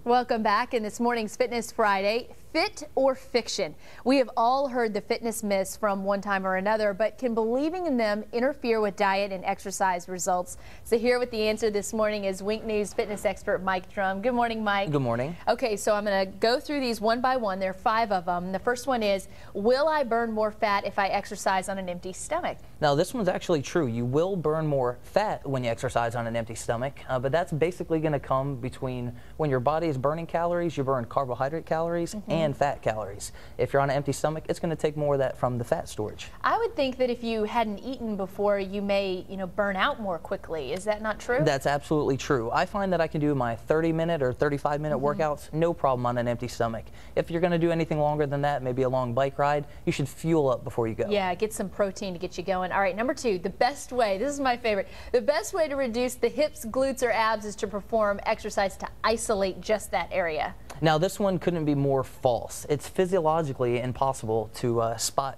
Welcome back in this morning's Fitness Friday. Fit or fiction? We have all heard the fitness myths from one time or another, but can believing in them interfere with diet and exercise results? So here with the answer this morning is Wink News fitness expert Mike Drum. Good morning, Mike. Good morning. Okay, so I'm going to go through these one by one. There are 5 of them. The first one is, will I burn more fat if I exercise on an empty stomach? Now this one's actually true. You will burn more fat when you exercise on an empty stomach, but that's basically going to come between when your body is burning calories, you burn carbohydrate calories and fat calories. If you're on an empty stomach, it's going to take more of that from the fat storage. I would think that if you hadn't eaten before, you may, burn out more quickly. Is that not true? That's absolutely true. I find that I can do my 30-minute or 35-minute workouts, no problem on an empty stomach. If you're going to do anything longer than that, maybe a long bike ride, you should fuel up before you go. Yeah, get some protein to get you going. All right, number 2, the best way, this is my favorite, the best way to reduce the hips, glutes, or abs is to perform exercise to isolate just that area. Now this one couldn't be more false. It's physiologically impossible to spot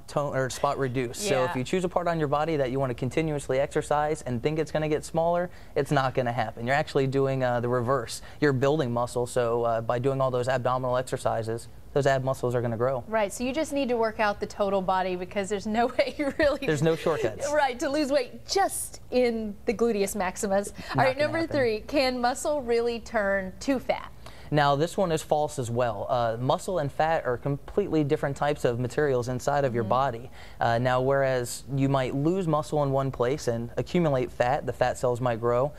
reduce. Yeah. So if you choose a part on your body that you want to continuously exercise and think it's going to get smaller, it's not going to happen. You're actually doing the reverse. You're building muscle, so by doing all those abdominal exercises, those ab muscles are going to grow. Right, so you just need to work out the total body because there's no way you really... There's no shortcuts. Right, to lose weight just in the gluteus maximus. All right, number 3, can muscle really turn to fat? Now this one is false as well. Muscle and fat are completely different types of materials inside of your body. Now whereas you might lose muscle in one place and accumulate fat, the fat cells might grow,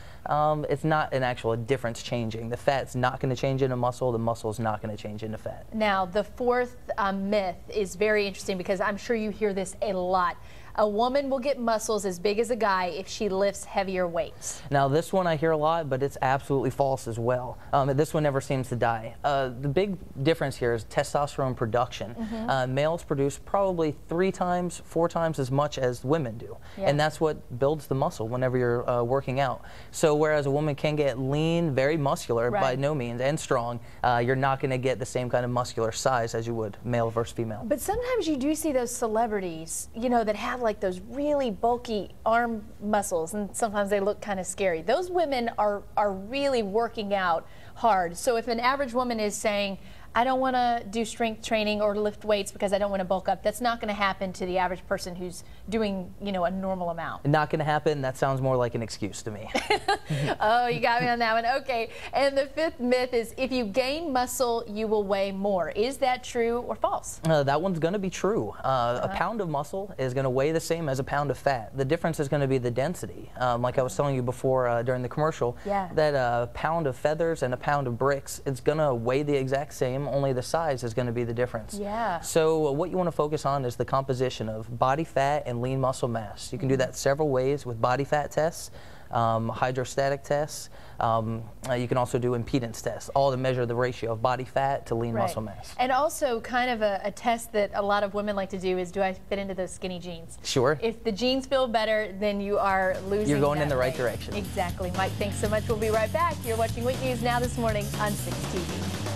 it's not an actual difference changing. The fat's not going to change into muscle, the muscle's not going to change into fat. Now the 4th myth is very interesting because I'm sure you hear this a lot. A woman will get muscles as big as a guy if she lifts heavier weights. Now this one I hear a lot, but it's absolutely false as well. This one never seems to die. The big difference here is testosterone production. Males produce probably 3 times, 4 times as much as women do. And that's what builds the muscle whenever you're working out. So whereas a woman can get lean, very muscular by no means, and strong, you're not going to get the same kind of muscular size as you would male versus female. But sometimes you do see those celebrities, that have like those really bulky arm muscles, and sometimes they look kind of scary. Those women are really working out hard. So if an average woman is saying, I don't want to do strength training or lift weights because I don't want to bulk up, that's not going to happen to the average person who's doing, a normal amount. Not going to happen. That sounds more like an excuse to me. Oh, you got me on that one. Okay. And the 5th myth is, if you gain muscle, you will weigh more. Is that true or false? That one's going to be true. A pound of muscle is going to weigh the same as a pound of fat. The difference is going to be the density. Like I was telling you before during the commercial, that a pound of feathers and a pound of bricks, it's going to weigh the exact same, only the size is going to be the difference. So what you want to focus on is the composition of body fat and lean muscle mass. You can do that several ways with body fat tests, hydrostatic tests. You can also do impedance tests, all to measure the ratio of body fat to lean muscle mass. And also kind of a test that a lot of women like to do is, do I fit into those skinny jeans? Sure. If the jeans feel better, then you are losing. You're going in the right weight. direction. Exactly. Mike, thanks so much. We'll be right back. You're watching Wink News Now this morning on 6 TV.